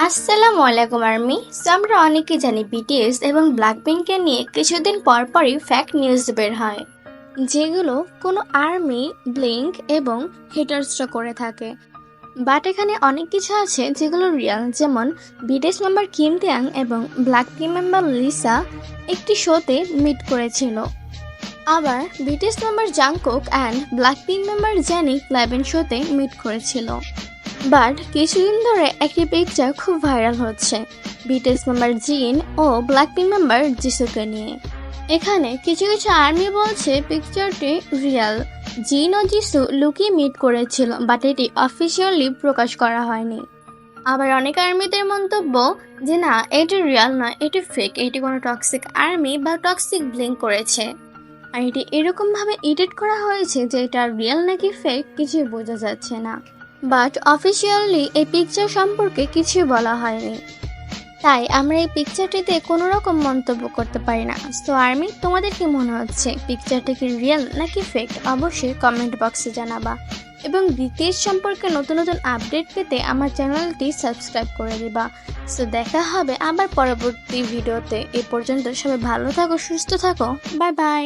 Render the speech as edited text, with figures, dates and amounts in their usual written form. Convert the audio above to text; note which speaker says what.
Speaker 1: আসসালামু আলাইকুম আর্মি। আমরা অনেকেই জানি বিটিএস এবং ব্ল্যাকপিঙ্ককে নিয়ে কিছুদিন পর পরই ফ্যাক্ট নিউজ বের হয়, যেগুলো কোনো আর্মি, ব্লিঙ্ক এবং হেটার্সরা করে থাকে। বাট এখানে অনেক কিছু আছে যেগুলো রিয়েল, যেমন বিটিএস মেম্বার কিম তিয়াং এবং ব্ল্যাকপিঙ্ক মেম্বার লিসা একটি শোতে মিট করেছিল। আবার BTS member Jungkook and Blackpink member Jennie ক্লাবেন শোতে মিট করেছিল। বাট কিছুদিন ধরে একটি পিকচার খুব ভাইরাল হচ্ছে বিটিএস মেম্বার জিন ও ব্ল্যাকপিঙ্ক মেম্বার জিসুকে নিয়ে। এখানে কিছু কিছু আর্মি বলছে পিকচারটি রিয়েল, জিন ও জিসু লুকিয়ে মিট করেছিল, বাট এটি অফিসিয়ালি প্রকাশ করা হয়নি। আবার অনেক আর্মিদের মন্তব্য যে না, এটি রিয়েল নয়, এটি ফেক, এটি কোনো টক্সিক আর্মি বা টক্সিক ব্লিঙ্ক করেছে। আর এটি এরকমভাবে এডিট করা হয়েছে যে এটা রিয়েল নাকি ফেক কিছুই বোঝা যাচ্ছে না। বাট অফিসিয়ালি এই পিকচার সম্পর্কে কিছুই বলা হয়নি, তাই আমরা এই পিকচারটিতে কোনো রকম মন্তব্য করতে পারি না। সো আর্মি, তোমাদের কি মনে হচ্ছে পিকচারটি কি রিয়েল নাকি ফেক? অবশ্যই কমেন্ট বক্সে জানাবা এবং বিটিএস সম্পর্কে নতুন নতুন আপডেট পেতে আমার চ্যানেলটি সাবস্ক্রাইব করে দিবা। সো দেখা হবে আবার পরবর্তী ভিডিওতে। এ পর্যন্ত সবাই ভালো থাকো, সুস্থ থাকো, বাই বাই।